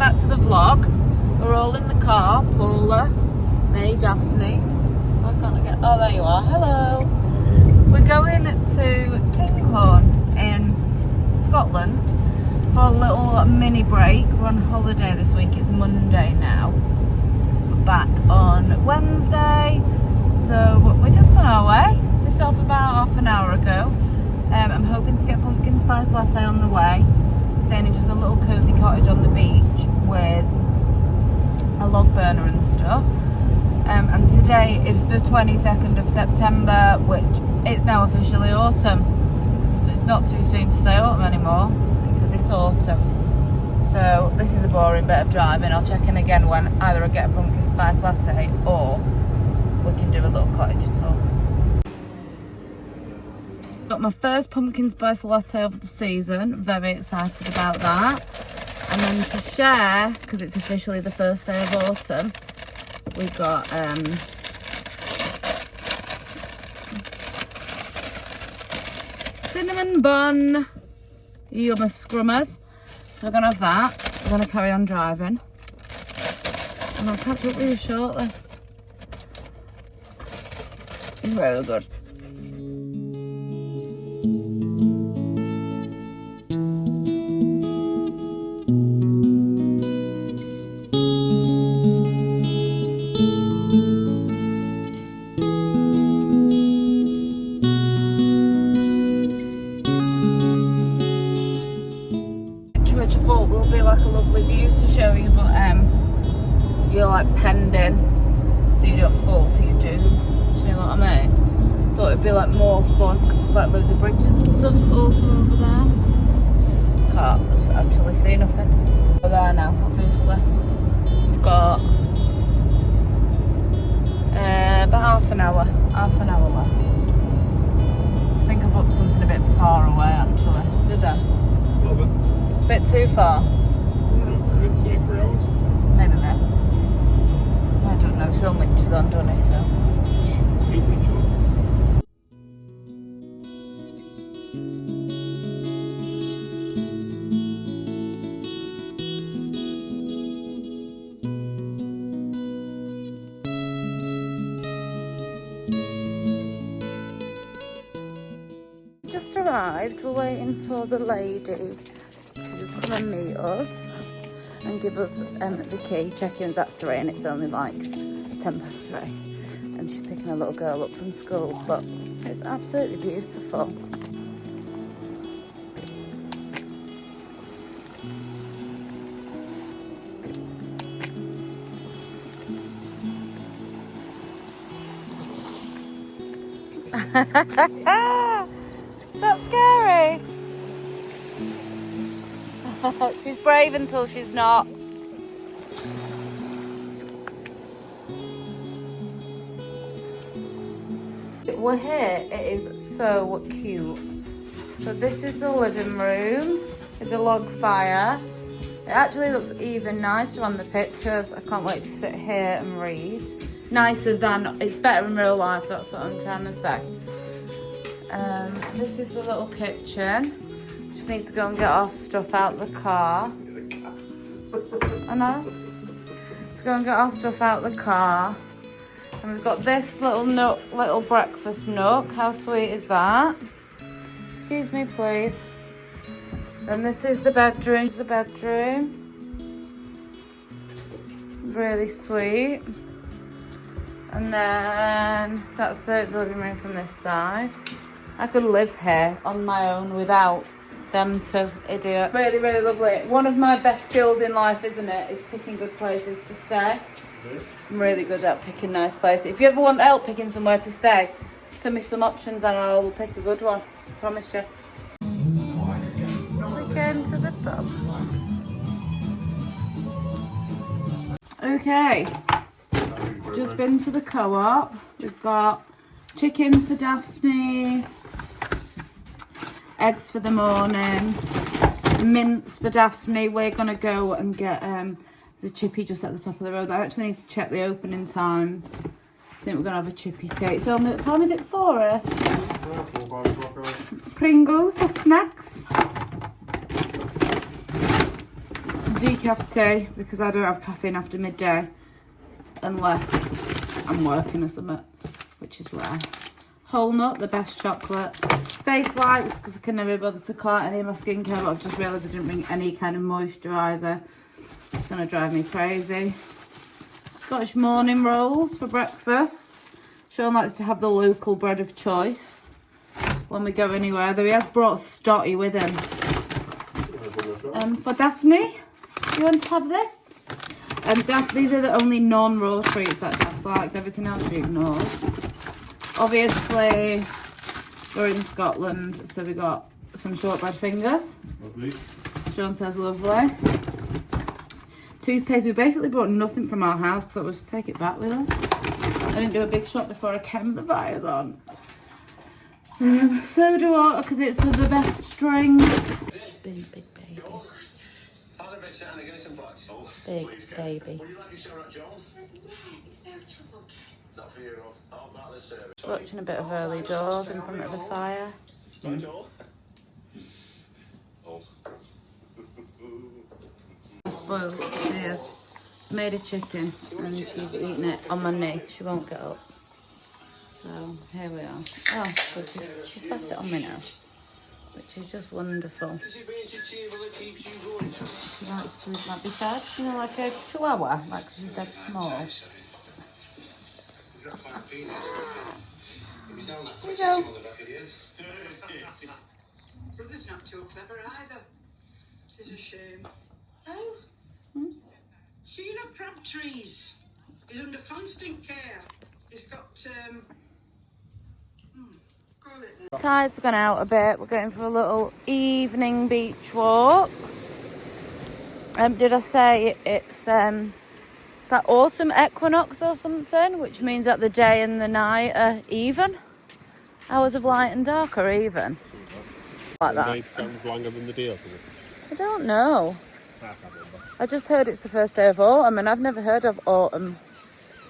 back to the vlog. We're all in the car. Paula, me, Daphne. Why can't I get... Oh, there you are. Hello. We're going to Kinghorn in Scotland for a little mini break. We're on holiday this week. It's Monday now. We're back on Wednesday. So we're just on our way. We set off about half an hour ago. I'm hoping to get pumpkin spice latte on the way. We're staying in just a little cosy cottage on the beach with a log burner and stuff. And today is the 22nd of September, which it's now officially autumn. So it's not too soon to say autumn anymore because it's autumn. So this is the boring bit of driving. I'll check in again when either I get a pumpkin spice latte or we can do a little cottage tour. Got my first pumpkin spice latte of the season. Very excited about that. And then to share, because it's officially the first day of autumn, we got cinnamon bun yummy scrummers. So we're gonna have that. We're gonna carry on driving, and I'll catch up with you shortly. It's really good. Which I thought will be like a lovely view to show you, but you're like penned in, so you don't fall to your doom. Do you know what I mean? Thought it'd be like more fun because there's like loads of bridges and stuff also over there. Just can't actually see nothing. We're there now, obviously. We've got about half an hour left. I think I booked something a bit far away actually. Did I? A little bit. Bit too far? 23 hours. Maybe a bit. I don't know, Sean winches on, doesn't he, so... Just arrived, we're waiting for the lady to come and meet us and give us the key. Check-in's at 3 and it's only like 3:10. And she's picking a little girl up from school, but it's absolutely beautiful. That's scary. She's brave until she's not. We're here. It is so cute. So this is the living room with the log fire. It actually looks even nicer on the pictures. I can't wait to sit here and read. Nicer than, it's better in real life, that's what I'm trying to say. This is the little kitchen. Just need to go and get our stuff out the car. I know. Let's go and get our stuff out the car. And we've got this little nook, little breakfast nook. How sweet is that? Excuse me, please. Then this is the bedroom. This is the bedroom. Really sweet. And then that's the living room from this side. I could live here on my own without them two idiots. Really, really lovely. One of my best skills in life, isn't it, is picking good places to stay. I'm really good at picking nice places. If you ever want help picking somewhere to stay, send me some options and I will pick a good one. I promise you. We came to the pub. Okay. Just been to the co-op. We've got chicken for Daphne, eggs for the morning, mince for Daphne. We're gonna go and get the chippy just at the top of the road. I actually need to check the opening times. I think we're gonna have a chippy tea. So what time is it for? Pringles for snacks. decaf tea because I don't have caffeine after midday unless I'm working or something, which is rare. Whole nut, the best chocolate. Face wipes because I can never bother to collect any of my skincare, but I've just realised I didn't bring any kind of moisturiser. It's going to drive me crazy. Scottish morning rolls for breakfast. Sean likes to have the local bread of choice when we go anywhere, though he has brought Stotty with him. For Daphne, you want to have this? These are the only non-raw treats that Daphne likes. Everything else she ignores. Obviously, we're in Scotland, so we got some shortbread fingers. Lovely. Sean says lovely. Toothpaste. We basically brought nothing from our house because I was to take it back with us. I didn't do a big shot before I kept the fires on. Soda water because it's the best string. Big baby. Big baby. Would you like a shower, John? Yeah, it's no trouble, Ken. Not for you, love. I'll back the service. Watching a bit of early doors in front of the fire. Spoiled, she is. Made a chicken and she's eating it on my knee. She won't get up. So here we are. Oh, but she's backed it on me now, which is just wonderful. She likes to be fed, you know, like a chihuahua, like she's dead small. Here we go. Brother's not too clever either. Tis a shame. Oh? So you know Crabtree's? He's under constant care. He's got call it. Tide's gone out a bit. We're going for a little evening beach walk. Did I say it's that autumn equinox or something, which means that the day and the night are even. Hours of light and dark are even. Like that. The night becomes longer than the day or something. I don't know. I can't remember. I just heard it's the first day of autumn, and I've never heard of autumn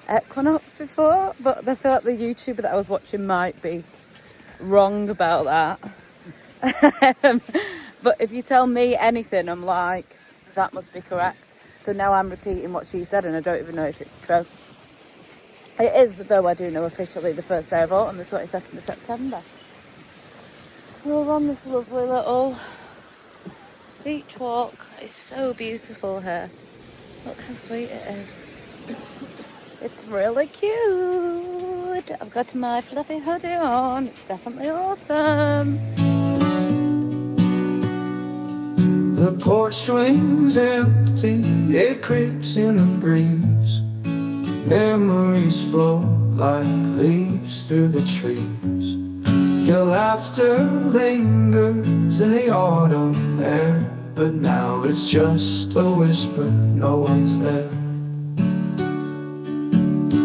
equinox before, but I feel like the YouTuber that I was watching might be wrong about that. But if you tell me anything, I'm like, that must be correct. So now I'm repeating what she said, and I don't even know if it's true. It is, though I do know officially, the first day of autumn, the 22nd of September. We're on this lovely little beach walk. It's so beautiful here. Look how sweet it is. It's really cute. I've got my fluffy hoodie on. It's definitely autumn. The porch swings empty, it creaks in the breeze. Memories flow like leaves through the trees. Your laughter lingers in the autumn air, but now it's just a whisper, no one's there.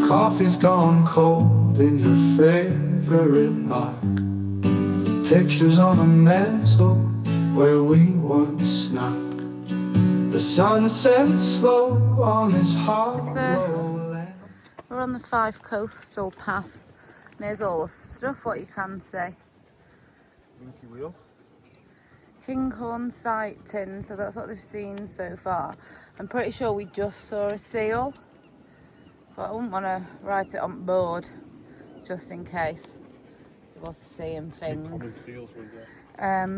Coffee's gone cold in your favorite mug. Pictures on the mantle where we once snuck. The sun sets slow on this hollow land. We're on the Fife coastal path. And here's all the stuff, what you can see. Winky wheel. Kinghorn sighting, so that's what they've seen so far. I'm pretty sure we just saw a seal, but I wouldn't want to write it on board just in case we was seeing things.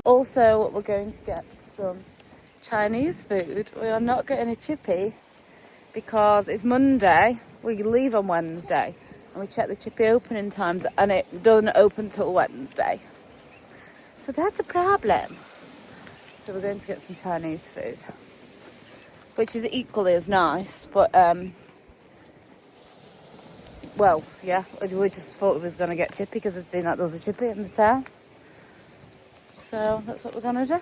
Also, we're going to get some Chinese food. We are not getting a chippy because it's Monday. We leave on Wednesday, and we check the chippy opening times, and it doesn't open till Wednesday. So that's a problem. So we're going to get some Chinese food, which is equally as nice, but well, yeah, we just thought we was going to get chippy because I've seen that there was a chippy in the town. So that's what we're going to do.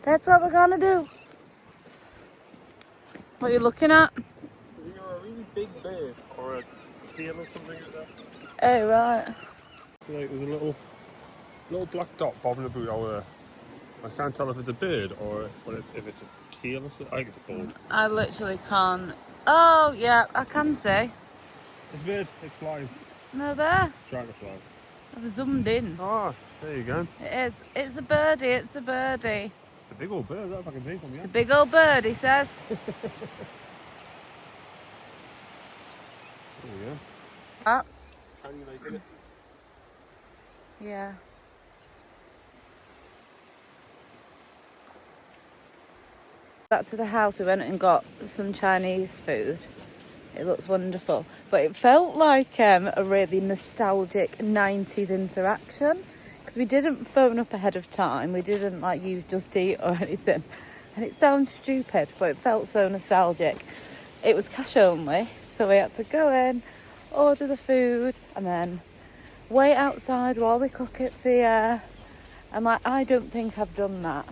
That's what we're going to do. What are you looking at? You know, a really big bird or a tail or something like that. Oh, right. Like there's a little black dot bobbing about over there. I can't tell if it's a bird or if it's a tail or something. I think it's a bird. I literally can't. Oh, yeah, I can see. It's a bird. It's flying. No, there. Dragonfly. I've zoomed in. Oh, there you go. It is. It's a birdie. It's a birdie. a big old bird, that if I can see from here. The big old bird, he says. There we go. Ah. Tiny like, isn't it? Yeah. Back to the house, we went and got some Chinese food. It looks wonderful, but it felt like a really nostalgic 90s interaction because we didn't phone up ahead of time. We didn't like use Just Eat or anything, and it sounds stupid, but it felt so nostalgic. It was cash only, so we had to go in, order the food, and then wait outside while they cook it for you. And like, I don't think I've done that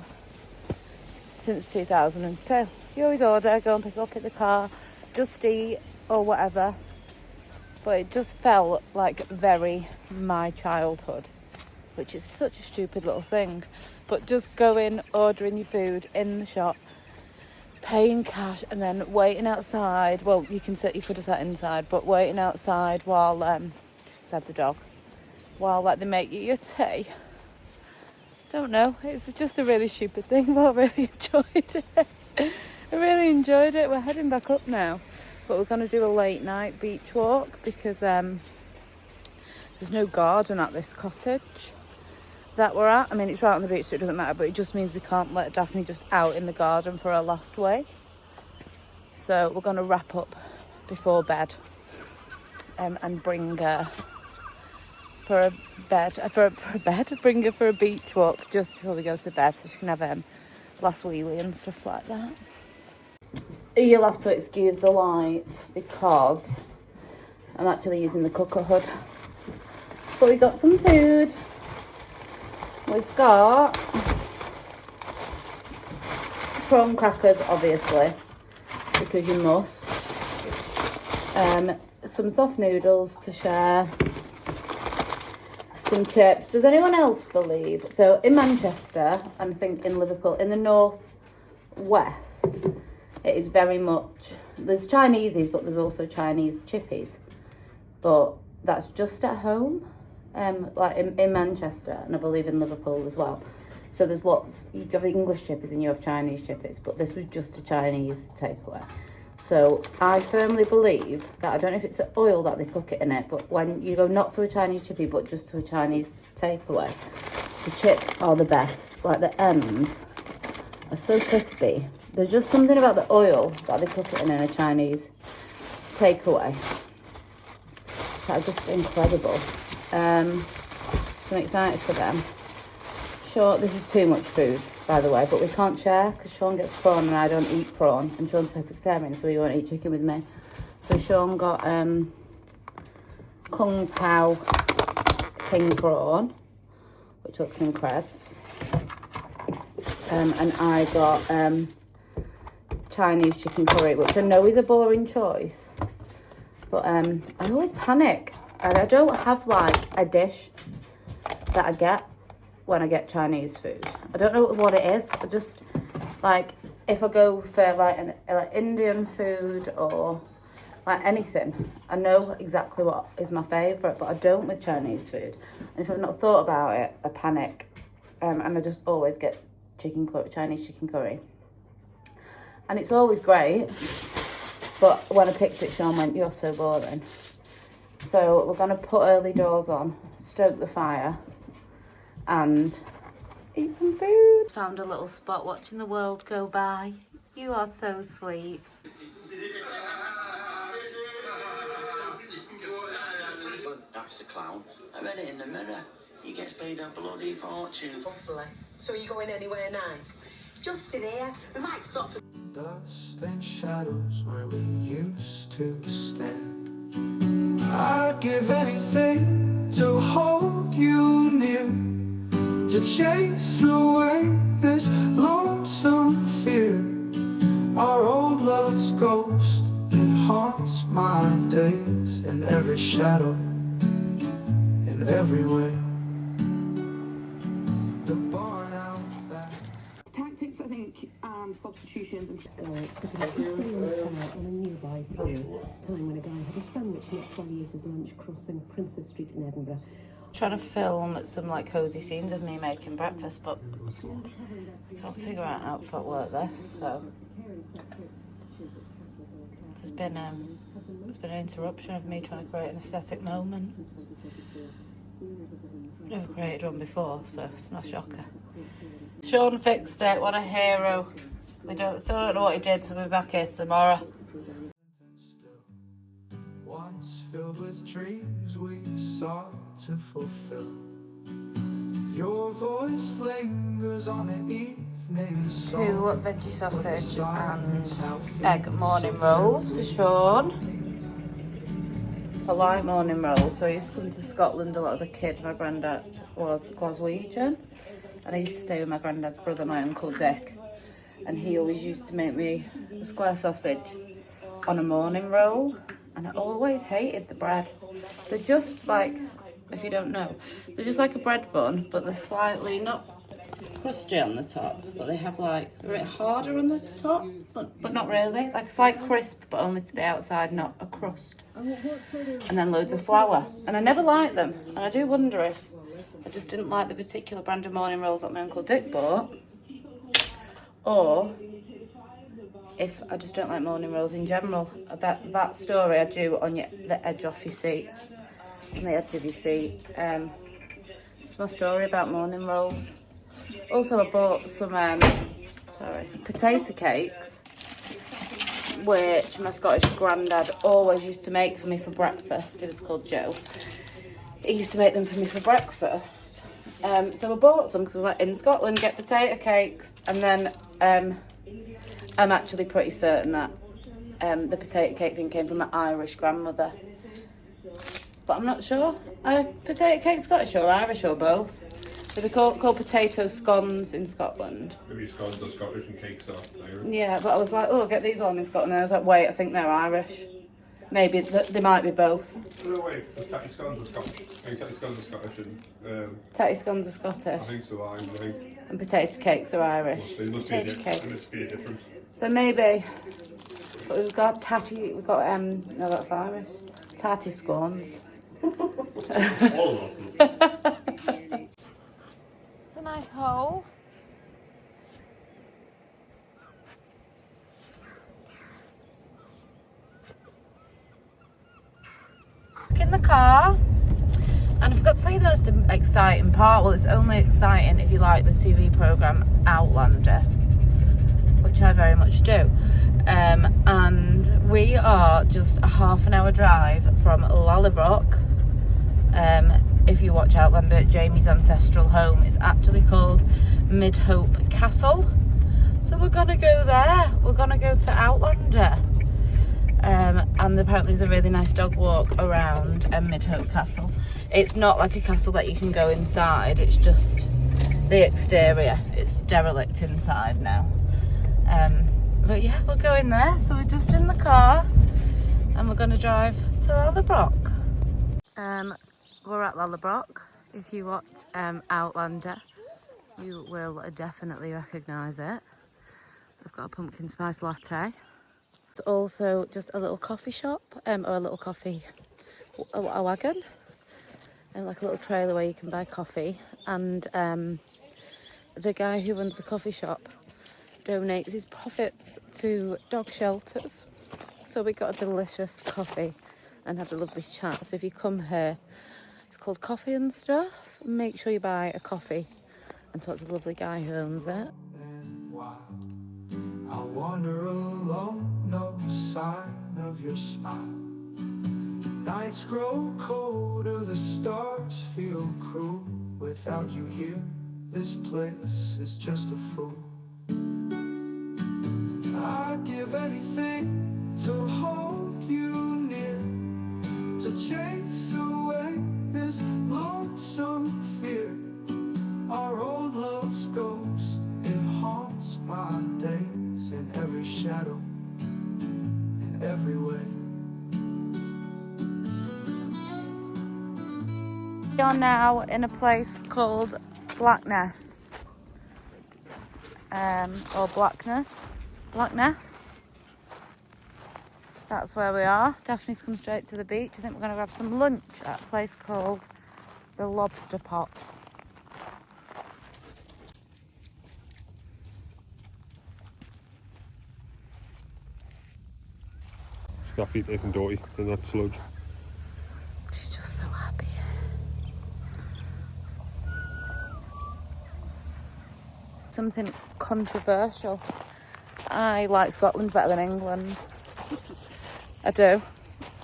since 2002. You always order, go and pick up in the car, Just Eat or whatever. But it just felt like very my childhood, which is such a stupid little thing. But just going, ordering your food in the shop, paying cash, and then waiting outside. Well, you could have sat inside, but waiting outside while inside the dog, while like they make you your tea. Don't know, it's just a really stupid thing, but I really enjoyed it. I really enjoyed it. We're heading back up now, but we're going to do a late night beach walk because there's no garden at this cottage that we're at. I mean, it's right on the beach, so it doesn't matter, but it just means we can't let Daphne just out in the garden for her last week. So we're going to wrap up before bed and bring her for a bed, bring her for a beach walk just before we go to bed, so she can have last wheelie and stuff like that. You'll have to excuse the light because I'm actually using the cooker hood. But we got some food. We've got prawn crackers, obviously, because you must. Some soft noodles to share. Some chips. Does anyone else believe? So in Manchester, and I think in Liverpool, in the north west, it is very much, there's Chinesies, but there's also Chinese chippies. But that's just at home, like in Manchester, and I believe in Liverpool as well. So there's lots, you have English chippies and you have Chinese chippies, but this was just a Chinese takeaway. So I firmly believe that, I don't know if it's the oil that they cook it in it, but when you go not to a Chinese chippy, but just to a Chinese takeaway, the chips are the best. Like the ends are so crispy. There's just something about the oil that they cook it in a Chinese takeaway that are just incredible. So I'm excited for them. Sure, this is too much food, by the way, but we can't share because Sean gets prawn and I don't eat prawn, and Sean's pescatarian, so he won't eat chicken with me. So Sean got Kung Pao king prawn, which looks in creds, and I got Chinese chicken curry, which I know is a boring choice, but I always panic and I don't have like a dish that I get when I get Chinese food. I don't know what it is. I just, like, if I go for like Indian food or like anything, I know exactly what is my favourite, but I don't with Chinese food. And if I've not thought about it, I panic, and I just always get Chinese chicken curry, and it's always great. But when I picked it, Sean went, "You're so boring." So we're gonna put early doors on, stoke the fire, and eat some food. Found a little spot watching the world go by. You are so sweet. That's the clown. I read it in the mirror. He gets paid a bloody fortune. Hopefully. So are you going anywhere nice? Just in here. We might stop for... Dust and shadows where we used to stand. I'd give anything to hold you near, to chase away this lonesome fear. Our old love's ghost, it haunts my days, in every shadow, in every way. The barn out back. Tactics, I think, and substitutions and... on a nearby pier, time when a guy had a sandwich not 12 years his lunch crossing Princess Street in Edinburgh. Trying to film some like cozy scenes of me making breakfast, but I can't figure out how to work this. So there's been an interruption of me trying to create an aesthetic moment. Never created one before, so it's not a shocker. Sean fixed it. What a hero! Still don't know what he did, so we'll be back here tomorrow. Once filled with dreams we sought to fulfill. Your voice lingers on an evening song. 2 veggie sausage and egg morning rolls for Sean. I like morning rolls, so I used to come to Scotland a lot as a kid. My granddad was Glaswegian, and I used to stay with my granddad's brother, my Uncle Dick, and he always used to make me a square sausage on a morning roll, and I always hated the bread. They're just like, if you don't know, they're just like a bread bun, but they're slightly not crusty on the top, but they have like, they're a bit harder on the top, but not really. Like a slight crisp, but only to the outside, not a crust. And then loads of flour. And I never liked them. And I do wonder if I just didn't like the particular brand of morning rolls that my Uncle Dick bought, or if I just don't like morning rolls in general. That story I do on the edge of your seat. On the edge of your seat. It's my story about morning rolls. Also, I bought some potato cakes, which my Scottish granddad always used to make for me for breakfast. He was called Joe. He used to make them for me for breakfast. So I bought some because I was like, in Scotland, get potato cakes. And then I'm actually pretty certain that the potato cake thing came from my Irish grandmother. But I'm not sure. Potato cake Scottish or Irish or both? They're called potato scones in Scotland. Maybe scones are Scottish and cakes are Irish. Yeah, but I was like, oh, get these all in Scotland. And I was like, wait, I think they're Irish. Maybe they might be both. No, wait, tatty scones are Scottish. I think tatty scones are Scottish and... Tatty scones are Scottish. I think so, I think. And potato cakes are Irish. They must be a difference. So maybe... But we've got no, that's Irish. Tatty scones. All of them. It's a nice hole. In the car, and I forgot to say the most exciting part. Well, it's only exciting if you like the TV programme Outlander, which I very much do. And we are just a half an hour drive from Lallybroch. If you watch Outlander, Jamie's ancestral home is actually called Midhope Castle. So we're gonna go there. We're gonna go to Outlander. And apparently there's a really nice dog walk around Midhope Castle. It's not like a castle that you can go inside, it's just the exterior. It's derelict inside now. But yeah, we're going there. So we're just in the car and we're going to drive to Lallybroch. We're at Lallybroch. If you watch Outlander, you will definitely recognise it. We've got a pumpkin spice latte. It's also just a little coffee shop, or a little coffee, a wagon, and like a little trailer where you can buy coffee. And the guy who runs the coffee shop donates his profits to dog shelters. So we got a delicious coffee and had a lovely chat. So if you come here, it's called Coffee and Stuff. Make sure you buy a coffee and talk to the lovely guy who owns it. I'll wander alone, no sign of your smile. Nights grow colder, the stars feel cruel. Without you here, this place is just a fool. I'd give anything to hold you near, to chase away this lonesome fear. Our old love's ghost, it haunts my days in every shadow, in every way. We are now in a place called Blackness, or Blackness. That's where we are. Daphne's come straight to the beach. I think we're going to grab some lunch at a place called the lobster pot. Scruffy isn't dirty and that's sludge. She's just so happy. Something controversial. I like Scotland better than England. I do,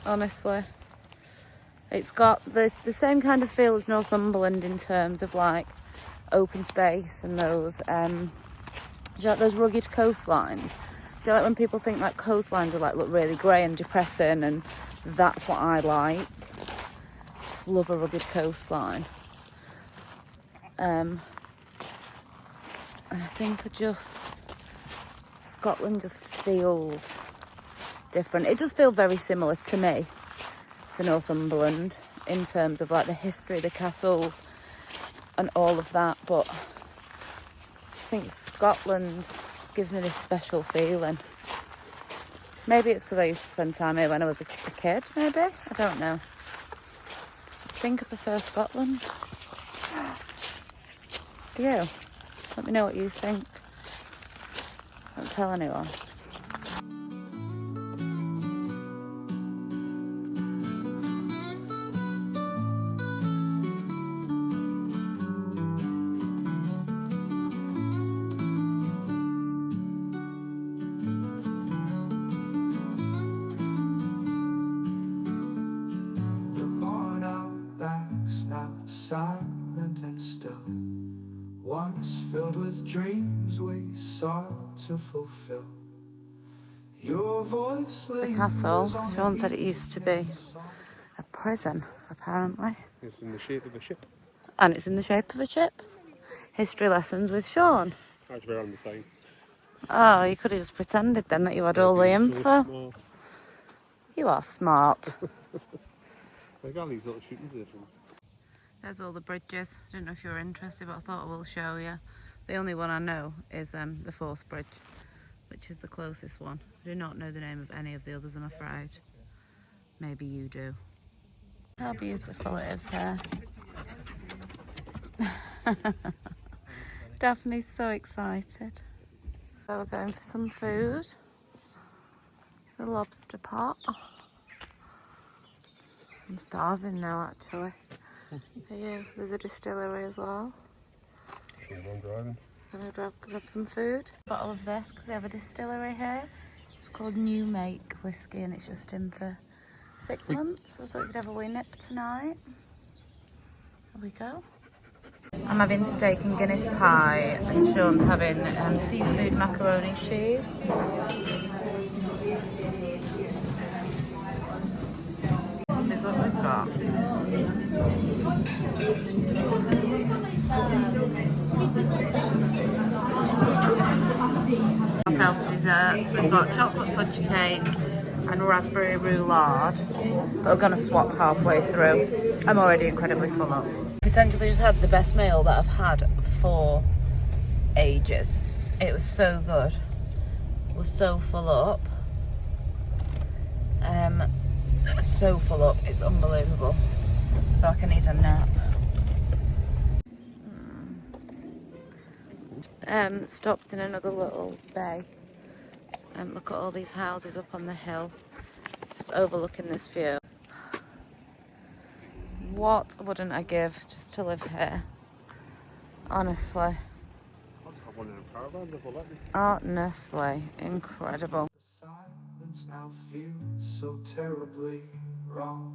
honestly. It's got the same kind of feel as Northumberland in terms of like open space and those do you like those rugged coastlines? Do you like when people think like coastlines are like look really grey and depressing, and that's what I like. Just love a rugged coastline. And I think Scotland just feels different. It does feel very similar to me to Northumberland in terms of like the history, the castles and all of that, but I think Scotland just gives me this special feeling. Maybe it's because I used to spend time here when I was a kid, maybe? I don't know. I think I prefer Scotland. Do you? Let me know what you think. Don't tell anyone. The barn out back's now silent and still, once filled with dreams we sought to fulfill. Your voice The castle, Sean said it used to be a prison, apparently. It's in the shape of a ship. And it's in the shape of a ship. History lessons with Sean. Actually, we're on the same. Oh, you could have just pretended then that you had all the info. So You are smart. I got these little shooting stations. There's all the bridges. I don't know if you're interested, but I thought I will show you. The only one I know is the Forth Bridge, which is the closest one. I do not know the name of any of the others, I'm afraid. Maybe you do. How beautiful it is here. Daphne's so excited. So we're going for some food. The lobster pot. I'm starving now, actually. Are you? There's a distillery as well. I'm driving. Gonna grab some food. Bottle of this because they have a distillery here. It's called New Make whiskey and it's just in for 6 months. I thought you could have a wee nip tonight. There we go. I'm having steak and Guinness pie and Sean's having seafood macaroni cheese. This is what we've got. Ourselves desserts. We've got chocolate fudge cake and raspberry roulade, but we're going to swap halfway through. I'm already incredibly full up. Potentially just had the best meal that I've had for ages. It was so good. We're so full up. So full up, it's unbelievable. I feel like I need a nap. Stopped in another little bay. Look at all these houses up on the hill, just overlooking this view. What wouldn't I give just to live here? Honestly. I just have one of them caravans if they'll let me. Honestly, incredible. The silence now feels so terribly wrong.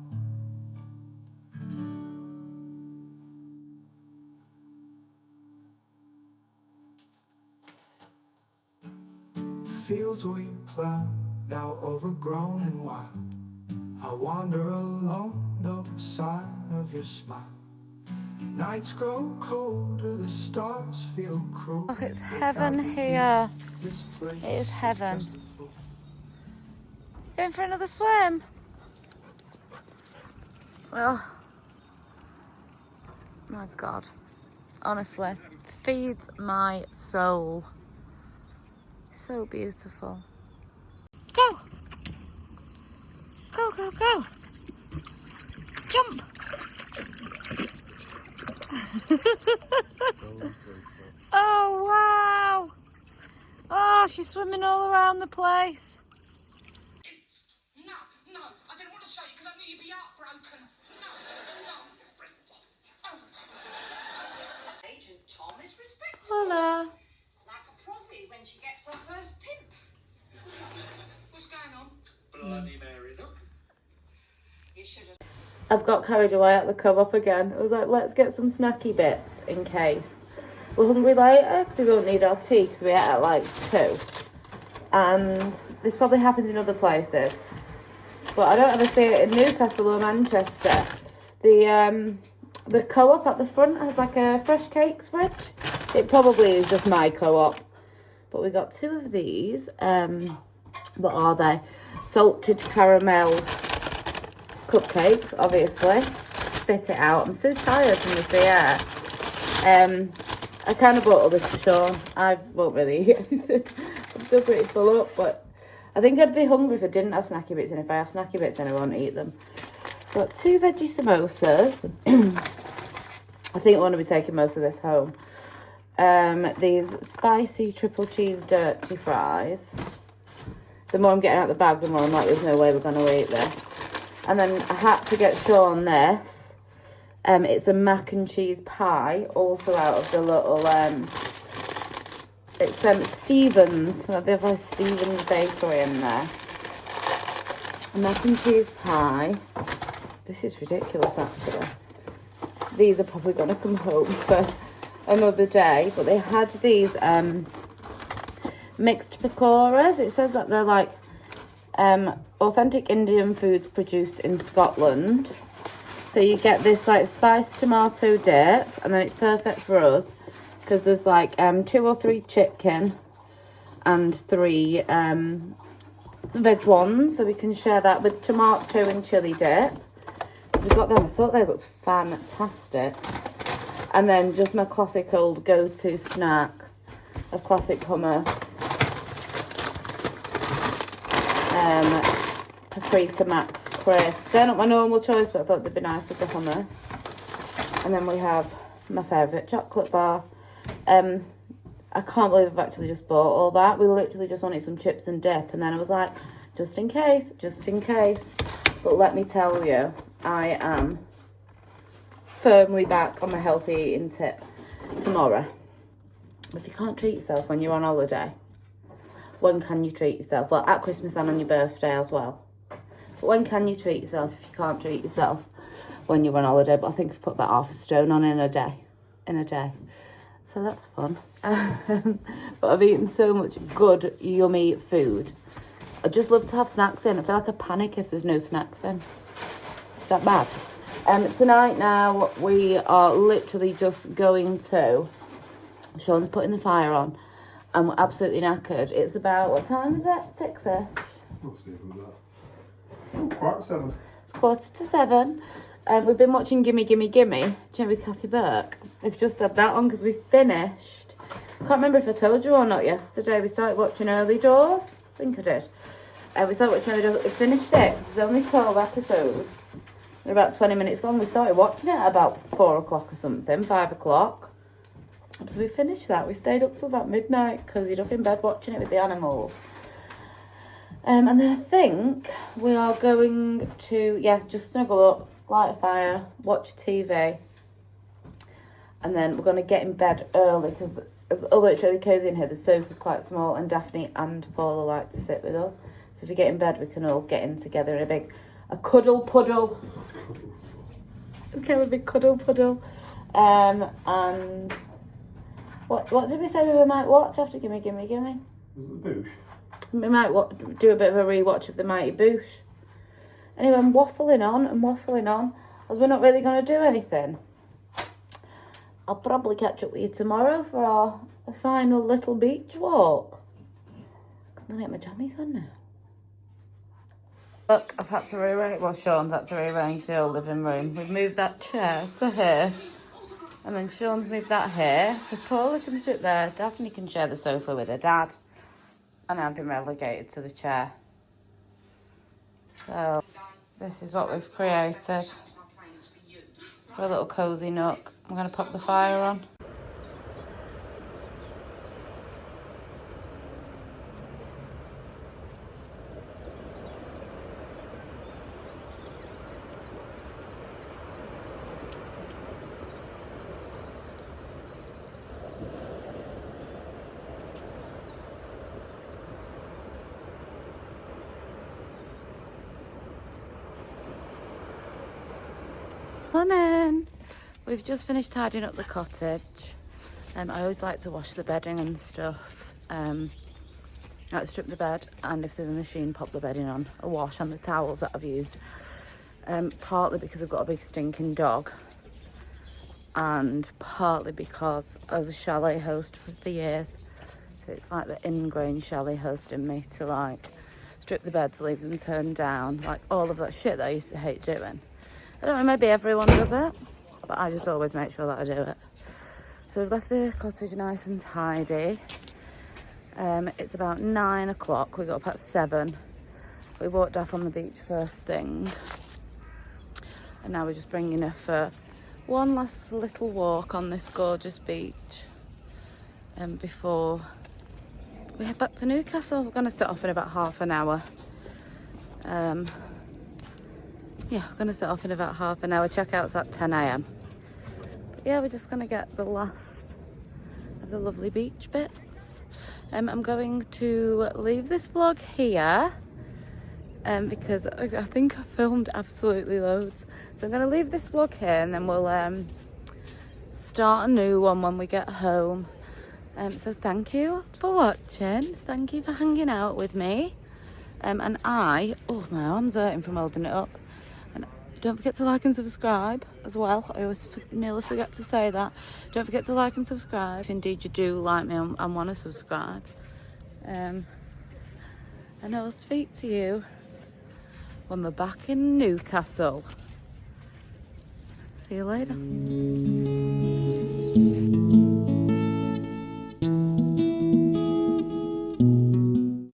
Fields we plow, now overgrown and wild. I wander alone, no sign of your smile. Nights grow colder, the stars feel cruel. Oh, it's heaven here. This place It is heaven. just a fool. Going for another swim? Oh my God. Honestly, feeds my soul. So beautiful. Go! Go, go, go! Jump! she's swimming all around the place. No, I didn't want to show you because I knew you'd be heartbroken. No, Bristol. Oh. Agent Tom is respected. Hola. Like a prosy when she gets her first pimp. What's going on? Bloody Mary, look. You should have. I've got carried away at the co-op again. I was like, let's get some snacky bits in case we're hungry later, because we won't need our tea because we ate at like 2. And this probably happens in other places, but I don't ever see it in Newcastle or Manchester. The co-op at the front has like a fresh cakes fridge. It probably is just my co-op, but we got 2 of these. What are they? Salted caramel cupcakes, obviously. Spit it out. I'm so tired from the sea air. I kind of bought all this for Sean. I won't really eat anything. I'm still pretty full up, but I think I'd be hungry if I didn't have snacky bits, and if I have snacky bits then I won't eat them. Got 2 veggie samosas. I think I want to be taking most of this home. These spicy triple cheese dirty fries. The more I'm getting out the bag, the more I'm like, there's no way we're going to eat this. And then I had to get Sean this. It's a mac and cheese pie, also out of the little, it's Stevens. They have like Stevens bakery in there. A mac and cheese pie. This is ridiculous, actually. These are probably going to come home for another day. But they had these mixed pakoras. It says that they're like authentic Indian foods produced in Scotland. So you get this like spiced tomato dip, and then it's perfect for us because there's like 2 or 3 chicken and 3 veg ones, so we can share that with tomato and chili dip. So we've got them. I thought they looked fantastic. And then just my classic old go-to snack of classic hummus. Paprika Max crisp. They're not my normal choice, but I thought they'd be nice with the hummus. And then we have my favourite chocolate bar. I can't believe I've actually just bought all that. We literally just wanted some chips and dip, and then I was like, just in case. But let me tell you, I am firmly back on my healthy eating tip tomorrow. If you can't treat yourself when you're on holiday, when can you treat yourself? Well, at Christmas and on your birthday as well. But when can you treat yourself if you can't treat yourself when you're on holiday? But I think I've put about half a stone on in a day. So that's fun. But I've eaten so much good, yummy food. I just love to have snacks in. I feel like I panic if there's no snacks in. Is that bad? Tonight now, we are literally just going to... Sean's putting the fire on. And we're absolutely knackered. It's about, what time is it? 6-ish? Must be from that. 7:15. It's 7:15. We've been watching Gimme Gimme Gimme, with Kathy Burke. We've just had that on because we finished. I can't remember if I told you or not yesterday. We started watching Early Doors. I think I did. We started watching Early Doors. We finished it. There's only 12 episodes. They're about 20 minutes long. We started watching it at about 4 o'clock or something, 5 o'clock. So we finished that. We stayed up till about midnight, cozied up in bed watching it with the animals. And then I think we are going to, just snuggle up, light a fire, watch TV. And then we're going to get in bed early because although it's really cosy in here, the sofa's quite small and Daphne and Paula like to sit with us. So if we get in bed, we can all get in together in a cuddle puddle. Okay, a big cuddle puddle. And what did we say we might watch after Gimme Gimme Gimme? Was it the Boosh? We might do a bit of a rewatch of the Mighty Boosh. Anyway, I'm waffling on, as we're not really going to do anything. I'll probably catch up with you tomorrow for our final little beach walk. Because I'm going to get my jammies on now. Look, I've had to rearrange, well, Sean's had to rearrange the old living room. We've moved that chair to here. And then Sean's moved that here. So Paula can sit there. Daphne can share the sofa with her dad. And I've been relegated to the chair. So this is what we've created for a little cosy nook. I'm going to pop the fire on. Morning. We've just finished tidying up the cottage. I always like to wash the bedding and stuff. Like strip the bed, and if there's a machine, pop the bedding on. A wash on the towels that I've used. Partly because I've got a big stinking dog, and partly because I was a chalet host for years. So it's like the ingrained chalet host in me to like strip the beds, leave them turned down, like all of that shit that I used to hate doing. I don't know, maybe everyone does it, but I just always make sure that I do it. So we've left the cottage nice and tidy. It's about 9 o'clock. We got up at 7. We walked off on the beach first thing. And now we're just bringing her for one last little walk on this gorgeous beach. Before we head back to Newcastle. We're going to set off in about half an hour. Yeah, we're going to set off in about half an hour. Checkout's at 10 a.m. Yeah, we're just going to get the last of the lovely beach bits. I'm going to leave this vlog here because I think I filmed absolutely loads. So I'm going to leave this vlog here, and then we'll start a new one when we get home. So thank you for watching. Thank you for hanging out with me. And my arm's hurting from holding it up. And don't forget to like and subscribe as well. I always nearly forget to say that. Don't forget to like and subscribe if indeed you do like me and want to subscribe. And I will speak to you when we're back in Newcastle. See you later.